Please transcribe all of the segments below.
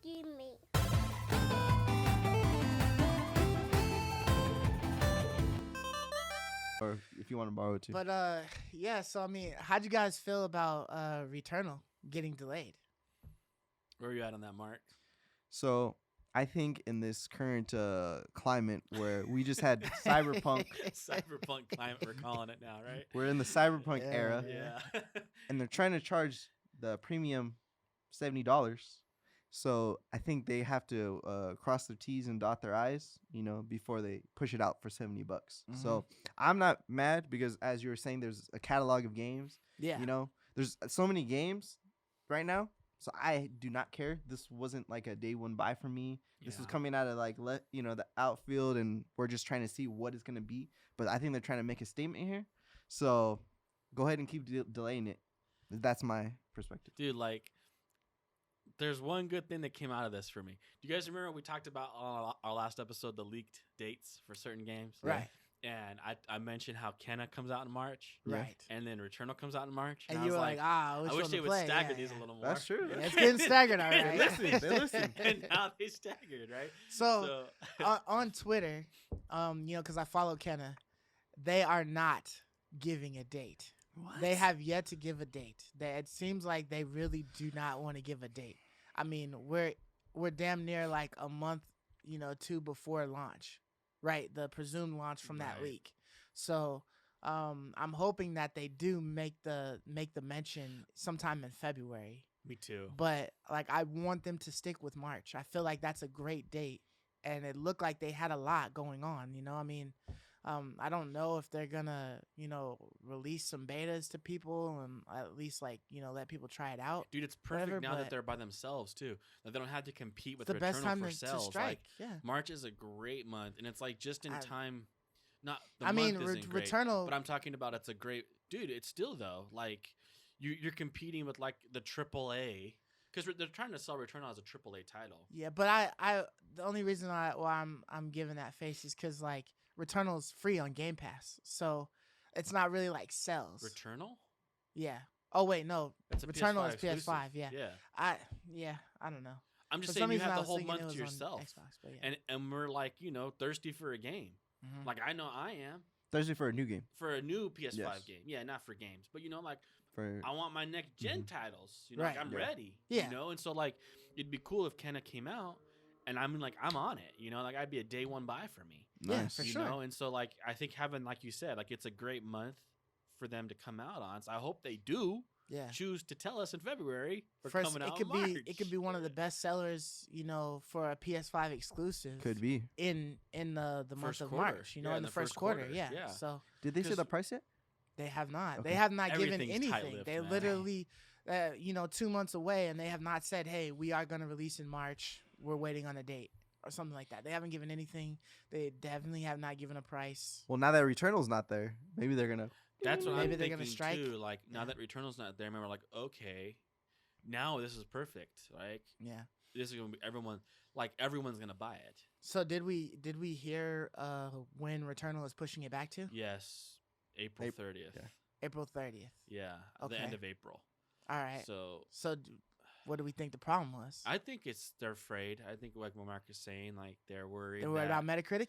begging me. Or if you want to borrow it too. But yeah. So I mean, how'd you guys feel about Returnal getting delayed? Where are you at on that, Mark? So I think in this current climate where we just had cyberpunk, Cyberpunk climate, we're calling it now, right? we're in the cyberpunk Yeah, era, Yeah. and they're trying to charge the premium $70. So I think they have to cross their T's and dot their I's, before they push it out for $70. So I'm not mad because, as you were saying, there's a catalog of games. Yeah. There's so many games right now. So I do not care. This wasn't like a day one buy for me. This was Yeah. coming out of the outfield, and we're just trying to see what it's gonna be. But I think they're trying to make a statement here. So go ahead and keep delaying it. That's my perspective. Dude, like, there's one good thing that came out of this for me. Do you guys remember we talked about on our last episode the leaked dates for certain games? Right. And I mentioned how Kenna comes out in March. Right. And then Returnal comes out in March. And I you was were like, I which wish one they to would play? stagger Yeah, these yeah. a little more. That's true. Yeah, it's getting staggered, all They right. They listen. And now they staggered, right? So on Twitter, because I follow Kenna, they are not giving a date. What? They have yet to give a date. It seems like they really do not want to give a date. I mean, we're damn near like a month, two before launch, right? The presumed launch from that Right. leak. So I'm hoping that they do make the mention sometime in February. Me too. But like, I want them to stick with March. I feel like that's a great date, and it looked like they had a lot going on. I mean, I don't know if they're gonna, release some betas to people and at least let people try it out. Dude, it's perfect whatever, now that but they're by themselves too. That they don't have to compete with It's the best Returnal time for to sales. strike. Like, Yeah. March is a great month, and it's like just in I- time. Not the I mean, month isn't great, Returnal. but I'm talking about it's a great dude. It's still though like you're competing with like the AAA because they're trying to sell Returnal as a AAA title. Yeah, but I the only reason why I'm giving that face is because like Returnal's free on Game Pass, so it's not really like sales. Returnal? Yeah. Oh wait, no. That's a Returnal PS5 is PS5. exclusive. Yeah. Yeah. I don't know. I'm just For saying some you reason, have I the was whole thinking it month to was on yourself, Xbox, but yeah. and we're like thirsty for a game. Mhm. Like I know I am Thursday for a new game. for a new PS5 Yes. game. Yeah, not for games, but like. For I want my next gen titles. Like Right. I'm Yeah. ready. Yeah. And so like it'd be cool if Kenna came out and I'm on it. Like I'd be a day one buy for me. Yeah, nice. for you sure. know, and so like I think having like you said, like it's a great month for them to come out on. So I hope they do Yeah. choose to tell us in February or First, coming out it could in be March. one of the best sellers, for a PS5 exclusive. Could be. in the month First of quarter. March. Yeah, in the first quarter. Yeah. yeah. So Did they say 'Cause- the price yet? they have not. Okay. They have not given Everything's anything. tight-lipped, They man. literally, 2 months away, and they have not said, "Hey, we are going to release in March. We're waiting on a date." Or something like that. They haven't given anything. They definitely have not given a price. Well, now that Returnal's not there, maybe they're gonna. That's what Maybe I'm they're thinking gonna strike. too. Like now Yeah. that Returnal's not there, we're like, okay, now this is perfect. Like Yeah. this is gonna be everyone's gonna buy it. So did we hear when Returnal is pushing it back to? Yes, April 30th. yeah. April 30th. Yeah, the Okay. end of April. All right. So What do we think the problem was? I think they're afraid. I think like what Mark is saying, like they're worried. They were about Metacritic?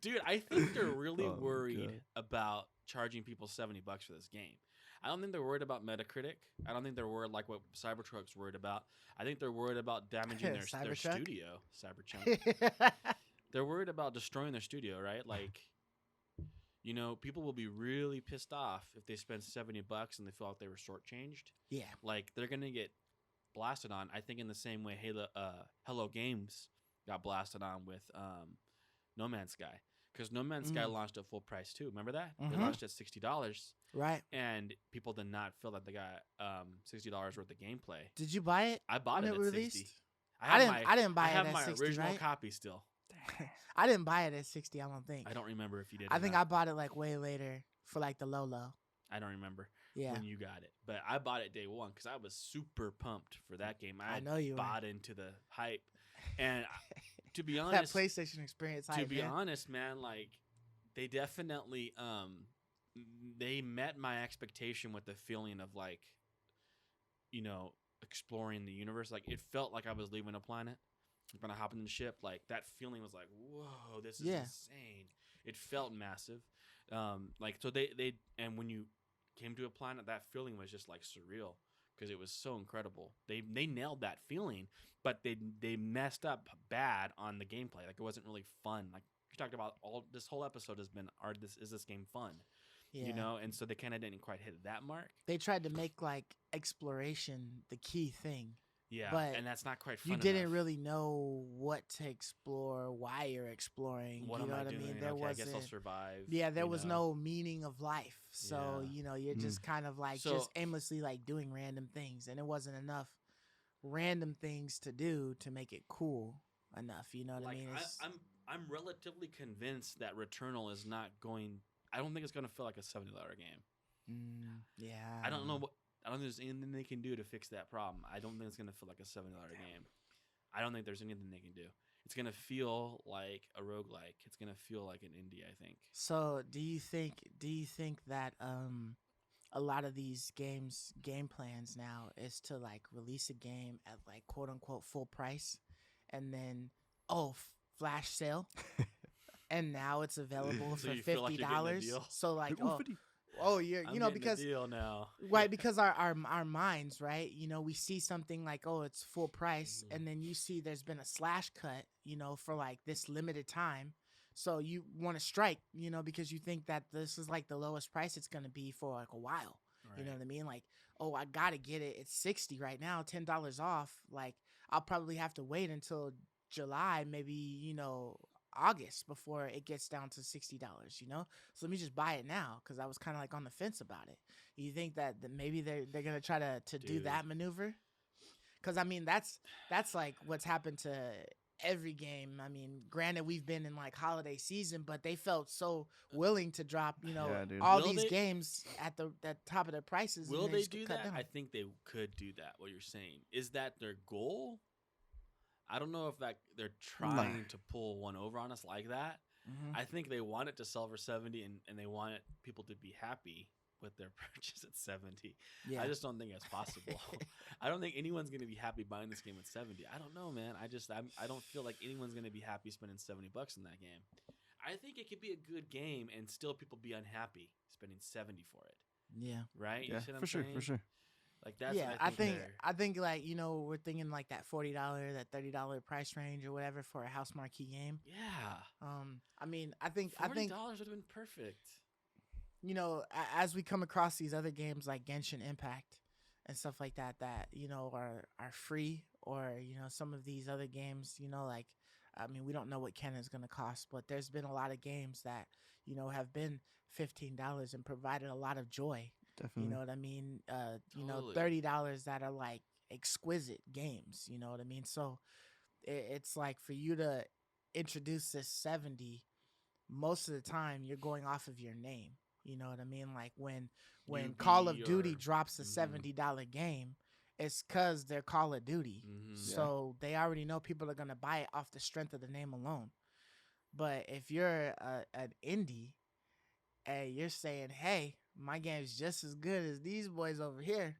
Dude, I think they're really Oh, worried God. about charging people $70 for this game. I don't think they're worried about Metacritic. I don't think they're worried like what Cybertruck's worried about. I think they're worried about damaging their Cybertruck? studio. Cybertruck. They're worried about destroying their studio, right? Like, people will be really pissed off if they spend $70 and they feel like they were shortchanged. Yeah. Like they're gonna get blasted on. I think in the same way Hello Games got blasted on with No Man's Sky, because No Man's Sky launched at full price too. Remember that? They Mhm. launched at $60, Right. and people did not feel that they got $60 worth of gameplay. Did you buy it? I bought when it it at released? 60. I didn't buy I have it at my 60, original right? copy still. I didn't buy it at 60, I don't think. I don't remember if you did. I or think not. I bought it like way later for like the low. I don't remember Yeah. when you got it, but I bought it day one because I was super pumped for that game. I know you were. bought into the hype, and to be That honest, PlayStation experience. to hype, be yeah. honest, man, like they definitely they met my expectation with the feeling of like, exploring the universe. Like it felt like I was leaving a planet when I hopped in the ship. Like that feeling was like, whoa, this is insane. It felt massive. Like so they and when you came to a planet, that feeling was just like surreal because it was so incredible. They nailed that feeling, but they messed up bad on the gameplay. Like it wasn't really fun. Like you talked about, all this whole episode has been, is this game fun? Yeah. You know, and so they kind of didn't quite hit that mark. They tried to make like exploration the key thing. Yeah, but and that's not quite fun you didn't enough. really know what to explore, why you're exploring. What you am know I what doing? I mean? There Okay, I guess wasn't. I'll survive. Yeah, there you was know? no meaning of life. So Yeah. you know, you're just kind of like So- just aimlessly like doing random things, and it wasn't enough random things to do to make it cool enough. You know what Like I mean? I'm relatively convinced that Returnal is not going. I don't think it's going to feel like a $70 game. Yeah. I don't know what. I don't think there's anything they can do to fix that problem. I don't think it's going to feel like a $70 game. I don't think there's anything they can do. It's going to feel like a roguelike. It's going to feel like an indie, I think. So do you think that a lot of these game plans now is to like release a game at like quote unquote full price, and then flash sale, and now it's available So for you feel like you're getting a $50. deal? So like Ooh, 50. you're I'm you know getting because a deal now. right, because our minds, right, you know, we see something like, oh, it's full price, and then you see there's been a slash cut, you know, for like this limited time, so you want to strike, you know, because you think that this is like the lowest price it's going to be for like a while. Right. You know what I mean? Like, oh, I gotta get it, it's 60 right now, $10 off. Like, I'll probably have to wait until July, maybe, you know, August before it gets down to $60, you know? So let me just buy it now, because I was kind of like on the fence about it. You think that maybe they're going to try to do Dude. that maneuver? Because, I mean, that's like what's happened to every game. I mean, granted, we've been in like holiday season, but they felt so willing to drop, you know, Yeah, dude. all Will these they- games at the top of their prices. Will and they just do cut that? down. I think they could do that. What you're saying is that their goal. I don't know if that they're trying to pull one over on us like that. Mhm. I think they want it to sell for 70, and they want people to be happy with their purchase at 70. Yeah. I just don't think that's possible. I don't think anyone's going to be happy buying this game at 70. I don't know, man. I don't feel like anyone's going to be happy spending $70 in that game. I think it could be a good game and still people be unhappy spending 70 for it. Yeah. Right? Yeah, You see what for I'm sure, saying? for sure. Like that's Yeah, what I think like, you know, we're thinking like that $40, that $30 price range or whatever for a house marquee game. yeah. I mean, I think $40 would have been perfect. you know, as we come across these other games like Genshin Impact and stuff like that, you know, are free, or you know, some of these other games, you know, like, I mean, we don't know what Ken is going to cost, but there's been a lot of games that, you know, have been $15 and provided a lot of joy. Definitely. You know what I mean? You know, Totally. $30 that are like exquisite games. You know what I mean? So it's like for you to introduce this 70, most of the time you're going off of your name. You know what I mean? Like when UB Call of Duty or- drops a Mhm. $70 game, it's because they're Call of Duty. Mhm. So they already know people are going to buy it off the strength of the name alone. But if you're an indie and you're saying, hey, my game's just as good as these boys over here,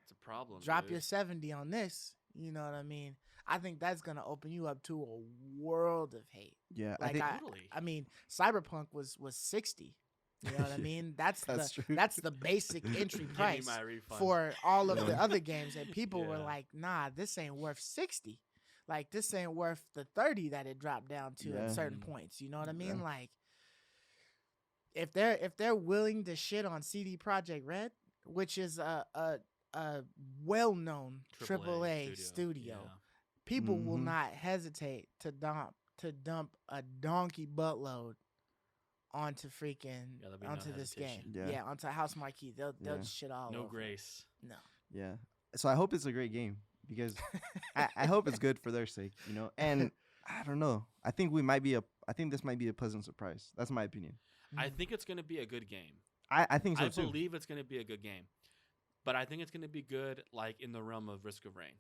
It's a problem. drop dude. your 70 on this, you know what I mean? I think that's going to open you up to a world of hate. Yeah, I Like think Totally. I mean, Cyberpunk was 60. You know what I mean? That's True. that's the basic entry Give me price my refund. for all of the Yeah. other games, and people were Yeah. like, "Nah, this ain't worth 60. Like this ain't worth the 30 that it dropped down to Yeah. at certain Mhm. points." You know what I mean? Yeah. Like if they're willing to shit on CD Projekt Red, which is a well-known AAA studio, Yeah. people will Mhm. not hesitate to dump a donkey buttload onto freaking Yeah, there'll be no onto this game. hesitation. Yeah. Onto House Marquee. They'll Yeah. shit all No over it. grace. No. Yeah. So I hope it's a great game because I hope it's good for their sake, you know. And I don't know. I think this might be a pleasant surprise. That's my opinion. I think it's going to be a good game. I think so I too. believe it's going to be a good game. But I think it's going to be good, like, in the realm of Risk of Rain.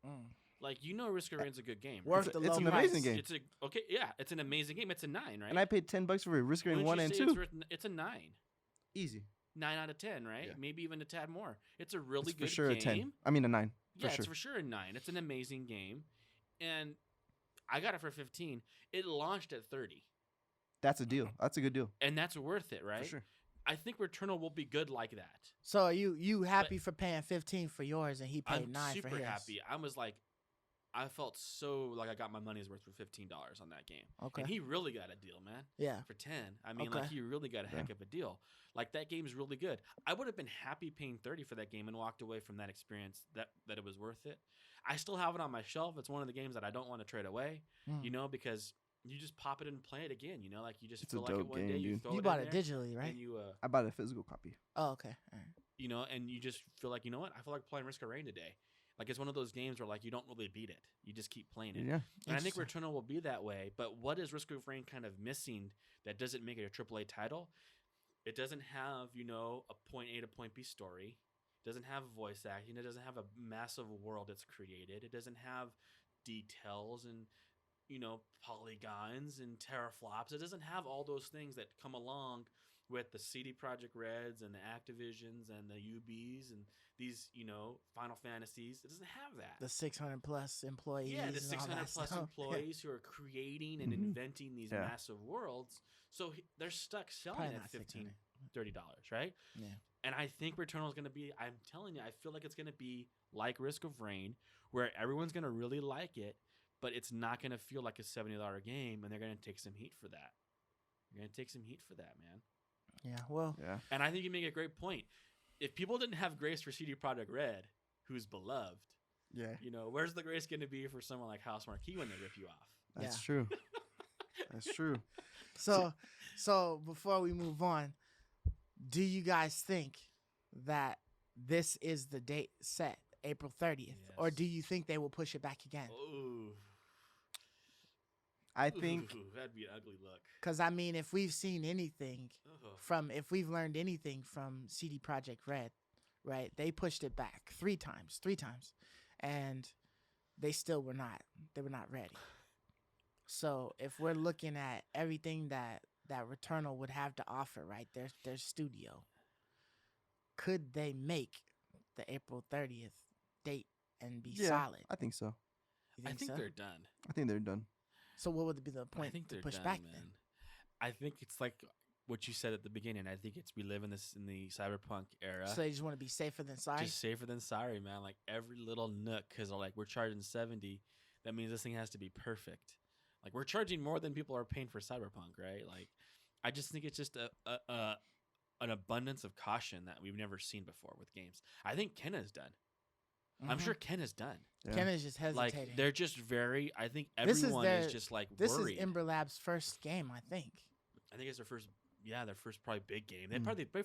Mm. Like, you know Risk of Rain's a good game. Worth right? the It's low an price. amazing game. It's an amazing game. It's a 9, right? And I paid $10 for it. Risk Rain Wouldn't 1 you and say 2. It's a 9. Easy. 9 out of 10, right? Yeah. Maybe even a tad more. It's a really It's good for sure game. a 10. I mean a 9. Yeah, For sure. it's for sure a 9. It's an amazing game. And I got it for 15. It launched at 30. That's a deal. That's a good deal. And that's worth it, right? For sure. I think Returnal will be good like that. So are you happy for paying 15 for yours and he paid I'm 9 super for his? happy. I was like, I felt so like I got my money's worth for $15 on that game. Okay. And he really got a deal, man. Yeah. For 10. I mean, like Okay. he really got a heck of a deal. Like that game's really good. I would have been happy paying 30 for that game and walked away from that experience that it was worth it. I still have it on my shelf. It's one of the games that I don't want to trade away, you know, because you just pop it and play it again, you know, like you just It's feel a like it dope one game, day you dude. throw You it bought in it there digitally, right? and you I bought a physical copy. Oh, okay. All right. you know, and you just feel like, you know what? I feel like playing Risk of Rain today. Like it's one of those games where like you don't really beat it. You just keep playing it. Yeah. And I think Interesting. Returnal will be that way. But what is Risk of Rain kind of missing that doesn't make it a AAA title? It doesn't have, you know, a point A to point B story. It doesn't have voice acting. It doesn't have a massive world it's created. It doesn't have details and, you know, polygons and teraflops. It doesn't have all those things that come along with the CD Projekt Reds and the Activisions and the UBs and these, you know, Final Fantasies. It doesn't have that. The 600 plus employees. Yeah, the and all 600 that plus stuff. employees who are creating and Mhm. inventing these Yeah. massive worlds. So they're stuck selling Probably at not $15, 600. $30, right? Yeah. And I think Returnal is going to be, I'm telling you, I feel like it's going to be like Risk of Rain, where everyone's going to really like it, but it's not going to feel like a $70 game, and they're going to take some heat for that. They're going to take some heat for that, man. Yeah. Well. Yeah. And I think you make a great point. If people didn't have grace for CD Projekt Red, who's beloved, Yeah. you know, where's the grace going to be for someone like House Marquee when they rip you off? That's Yeah. true. That's true. So before we move on, do you guys think that this is the date set, April 30th, or Yes. do you think they will push it back again? Ooh. I think Ooh, that'd be an ugly look. Because I mean, if we've seen anything Ugh. if we've learned anything from CD Projekt Red, right? They pushed it back three times, and they still were not ready. So if we're looking at everything that Returnal would have to offer, right? Their studio, could they make the April 30th date and be yeah, solid? I think so. You I think think so? they're done. I think they're done. So what would be the I point think to they're push done, back man. then? I think it's like what you said at the beginning. I think it's we live in this in the cyberpunk era. So they just want to be safer than sorry? Just safer than sorry, man. Like every little nook, because like we're charging 70. That means this thing has to be perfect. Like we're charging more than people are paying for cyberpunk, right? Like I just think it's just an abundance of caution that we've never seen before with games. I think Ken is done. I'm Mhm. sure Ken is done. Yeah. Ken is just hesitating. Like they're just very. I think This is everyone their- is just like This worried. is Ember Lab's first game, I think. I think it's their first. Yeah, their first probably big game. They've Mm.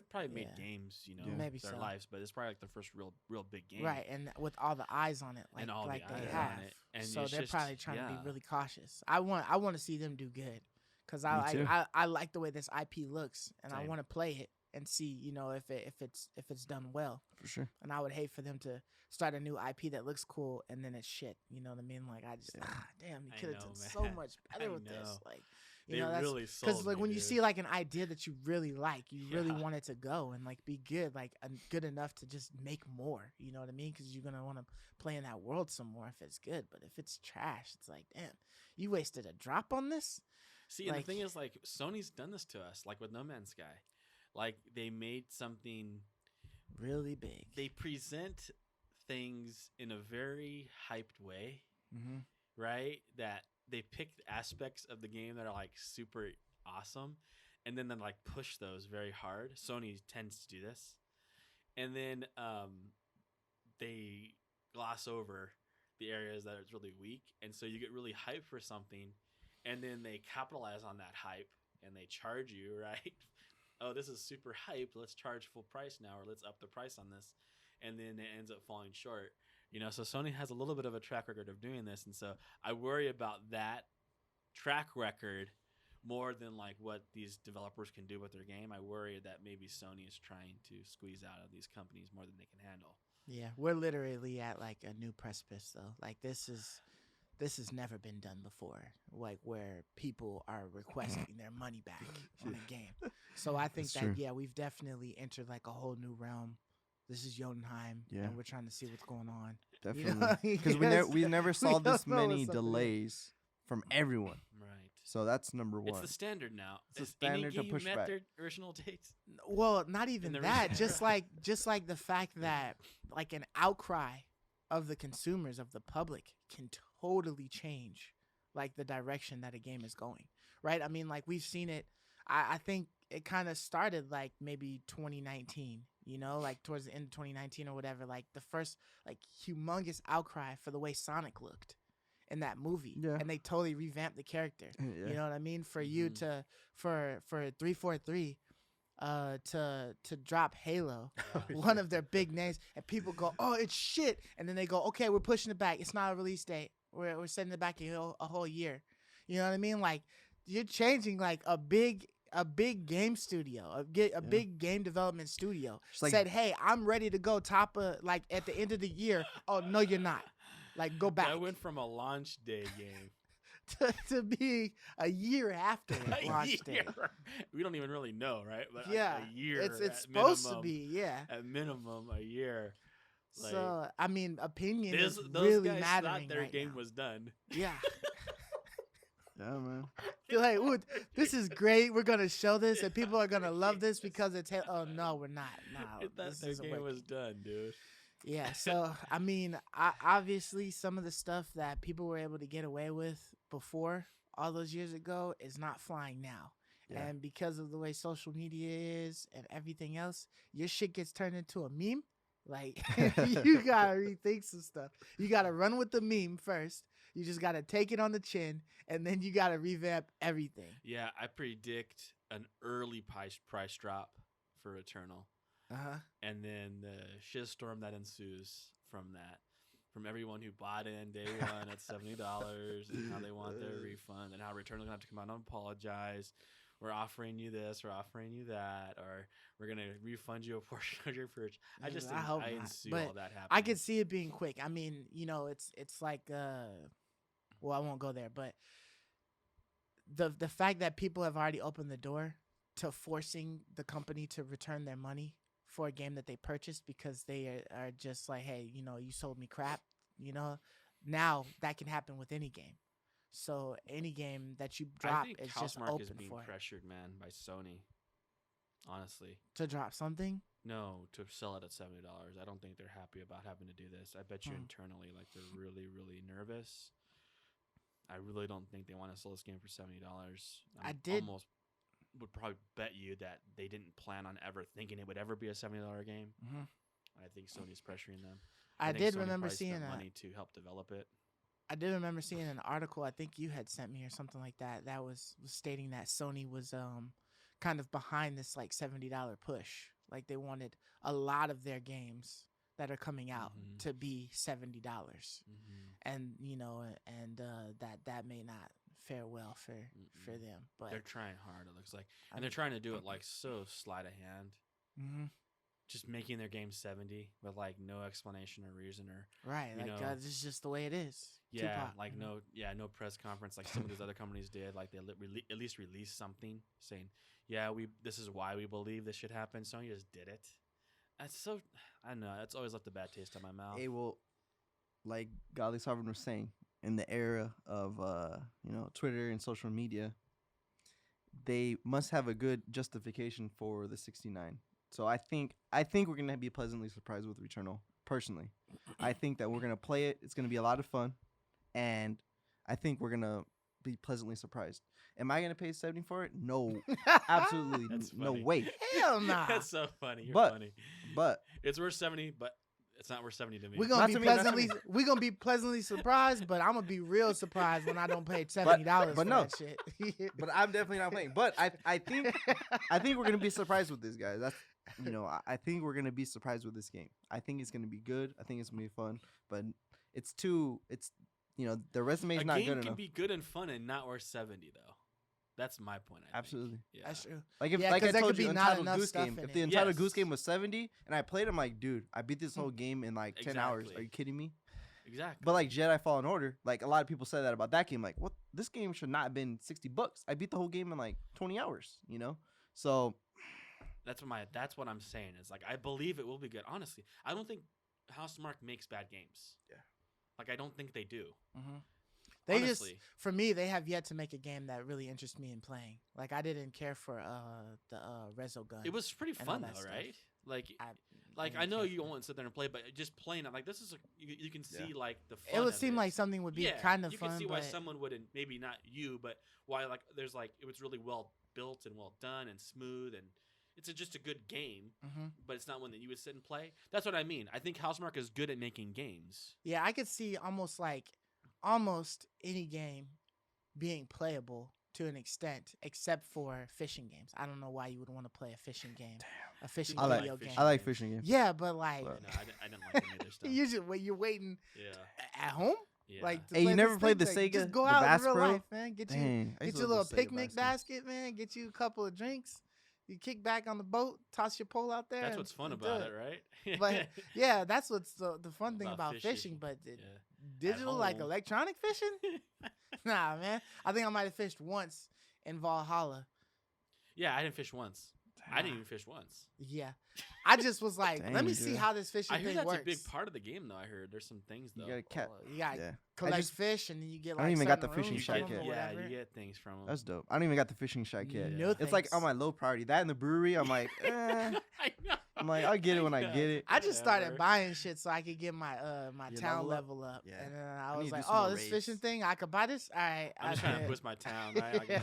probably made Yeah. games, you know, Yeah. Maybe their so. lives, but it's probably like their first real big game. Right, and with all the eyes on it, like, And all the like they eyes on have. it, and So it's they're just- probably trying to yeah. be really cautious. I want to see them do good, because Me too. I like the way this IP looks, and I Same. want to play it and see, you know, if it's done well. For sure. And I would hate for them to start a new IP that looks cool and then it's shit. You know what I mean? Like I just damn, you I could have know, done so man. much better I with this. know. Like, you They know, that's really because sold like me, when you dude. see like an idea that you really like, you really Yeah. want it to go and like be good, like good enough to just make more. You know what I mean? Because you're gonna want to play in that world some more if it's good. But if it's trash, it's like, damn, you wasted a drop on this. See, and like- the thing is, like, Sony's done this to us, like with No Man's Sky. Like they made something. Really big. They present things in a very hyped way, Mm-hmm. right? That they pick aspects of the game that are like super awesome, and then like push those very hard. Sony tends to do this, and then they gloss over the areas that it's really weak, and so you get really hyped for something, and then they capitalize on that hype and they charge you, right? Oh, this is super hyped. Let's charge full price now, or let's up the price on this, and then it ends up falling short. You know, so Sony has a little bit of a track record of doing this, and so I worry about that track record more than like what these developers can do with their game. I worry that maybe Sony is trying to squeeze out of these companies more than they can handle. Yeah, we're literally at like a new precipice though. Like this this has never been done before, like where people are requesting their money back on a game. So I think That's that true. yeah, we've definitely entered like a whole new realm. This is Jotunheim, Yeah. and we're trying to see what's going on. Definitely. Because Yes, we never saw don't this know many what's up with it. delays from everyone. Right. So that's number one. It's the standard now. It's the Has standard any to game push met back. their original dates? Well, not even the that. recent Just like the fact that like an outcry of the consumers, of the public, can totally change like the direction that a game is going. Right? I mean, like we've seen it. I think it kind of started like maybe 2019. You know, like towards the end of 2019 or whatever. Like the first like humongous outcry for the way Sonic looked in that movie. Yeah. And they totally revamped the character. Yeah. You know what I mean? For you to for 343 to drop Halo, one of their big names, and people go, "Oh, it's shit," and then they go, "Okay, we're pushing it back. It's not a release date. We're setting it back a whole year." You know what I mean? Like you're changing like a big game studio, a big game development studio Like, said, "Hey, I'm ready to go top of like at the end of the year." Oh no, you're not. Like go back. That went from a launch day game to be a year after a launch day. year. We don't even really know, right? But Yeah, a year. it's at supposed minimum, to be, yeah. at minimum a year. Like, So I mean, opinion is those really guys mattering thought their right game now. was done. Yeah, yeah, man. you're like, ooh, this is great. We're gonna show this, and people are gonna love this because it's. Oh no, we're not. No, They thought this their isn't game working. was done, dude. Yeah, so I mean, obviously, some of the stuff that people were able to get away with before all those years ago is not flying now. Yeah. And because of the way social media is and everything else, your shit gets turned into a meme. Like, you gotta rethink some stuff. You gotta run with the meme first. You just gotta take it on the chin, and then you gotta revamp everything. Yeah, I predict an early price drop for Returnal. And then the shitstorm that ensues from that, from everyone who bought in day one at $70 and how they want their refund, and how Returnal gonna have to come out and apologize. We're offering you this, we're offering you that, or we're gonna refund you a portion of your purchase. I just I hope not, ensue but all that happening. I could see it being quick. I mean, you know, it's like well, I won't go there, but the fact that people have already opened the door to forcing the company to return their money for a game that they purchased because they are just like, hey, you know, you sold me crap, you know. Now that can happen with any game. So any game that you I drop think is just Housemarque is open being for it. pressured, man, by Sony. Honestly, To drop something. no, to sell it at $70. I don't think they're happy about having to do this. I bet you internally, like they're really, really nervous. I really don't think they want to sell this game for $70. Almost would probably bet you that they didn't plan on ever thinking it would ever be a $70 game. Mhm. I think Sony's pressuring them. I think did Sony remember probably seeing spent a. money to help develop it. I did remember seeing an article I think you had sent me or something like that that was stating that Sony was kind of behind this like $70 push. Like they wanted a lot of their games that are coming out to be $70. And you know, and that may not fare well for them. But They're trying hard, it looks like. And they're trying to do it like so sleight of hand. Mhm. Just making their game 70 with like no explanation or reason or Right, you like know, this is just the way it is. yeah, Tupac. like no press conference like some of these other companies did. Like they at least released something saying, yeah, this is why we believe this should happen. Sony just did it. That's so, I don't know, that's always left a bad taste in my mouth. Hey, well, like Godly Sovereign was saying, in the era of Twitter and social media, they must have a good justification for the 69. So I think we're gonna be pleasantly surprised with Returnal. Personally, I think that we're gonna play it. It's gonna be a lot of fun, and I think we're gonna be pleasantly surprised. Am I gonna pay $70 for it? No, absolutely That's no funny. way. Hell nah. That's so funny. You're But- funny. But It's worth 70, but it's not worth 70 to me. We're Not gonna be to me, not to pleasantly me. we're gonna be pleasantly surprised, but I'm gonna be real surprised when I don't pay $70 but for no. that shit. but I'm definitely not playing. But I think we're gonna be surprised with this, guys. That's I think we're gonna be surprised with this game. I think it's gonna be good. I think it's gonna be fun. But the resume is A not game good can enough. be good and fun and not worth 70 though. That's my point. I think. Absolutely. Yeah. That's true. Like if Yeah, like 'cause I there told could you, be not Untitled enough Goose stuff Game. in If it. the Untitled Yes. Goose Game was 70 and I played, I'm like, dude, I beat this whole game in like 10 hours. Exactly. Are you kidding me? Exactly. But like Jedi Fallen Order, like a lot of people said that about that game. Like, what? This game should not have been $60. I beat the whole game in like 20 hours. You know, so That's what I'm saying is like I believe it will be good. Honestly, I don't think Housemarque makes bad games. Yeah. Like I don't think they do. Mm-hmm. They Honestly. just, for me, they have yet to make a game that really interests me in playing. Like I didn't care for the Rezo gun. It was pretty and all fun that though, stuff. right? Like I I didn't know care you for it. won't sit there and play, but just playing it, like this is you can see Yeah. like the fun. It would of seem it. like something would be Yeah, kind of you fun. can see why but someone wouldn't, maybe not you, but why like there's like it was really well built and well done and smooth and it's just a good game, Mhm. but it's not one that you would sit and play. That's what I mean. I think Housemarque is good at making games. Yeah, I could see almost any game being playable to an extent, except for fishing games. I don't know why you would want to play a fishing game, a fishing I like video game. I like fishing games. Yeah, but like, But- No, I didn't like any other stuff. you just you're waiting Yeah, at home. yeah. Like, to Hey, you play never this played thing, the like, Sega, just go the out Bass in real Pro? life, man. Get Dang, I used you to your love little the Sega picnic Bass basket, man. Get you a couple of drinks. You kick back on the boat, toss your pole out there. That's and- what's fun and do about it, right? But yeah, that's what's the fun thing About about fishing. fishing. But Yeah. digital, like home. electronic fishing, nah, man. I think I might have fished once in Valhalla. Yeah, I didn't fish once. I didn't even fish once. Yeah, I just was like, let Dang, me see dude. how this fishing I heard thing that's works. a big part of the game, though. I heard there's some things though. You gotta catch. You got Yeah, collect just- fish, and then you get. I Like, don't even got certain the fishing rooms shack from 'em yet. or Yeah, whatever. you get things from them. That's dope. I don't even got the fishing shack yet. No It's like thanks. on my low priority. That and the brewery, I'm like, I know. I'm like, I'll get it when I get it. I just started Whatever. buying shit so I could get my my Your town level up? level up. Yeah. And then I I need was to do like, some oh, more this fishing raids. thing, I could buy this? All right. I'm just trying to bet. boost my town. Right?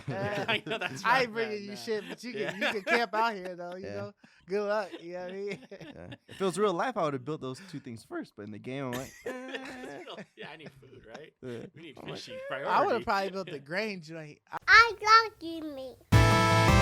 I know that's I right. ain't bringing you shit, but you can camp out here though. You Yeah. know, good luck. You know what I mean? Yeah. If it was real life, I would have built those two things first. But in the game, I'm like, Yeah, I need food, right? yeah. We need I'm like, fishing. I would Priority. have probably built the grain joint. I love you, me.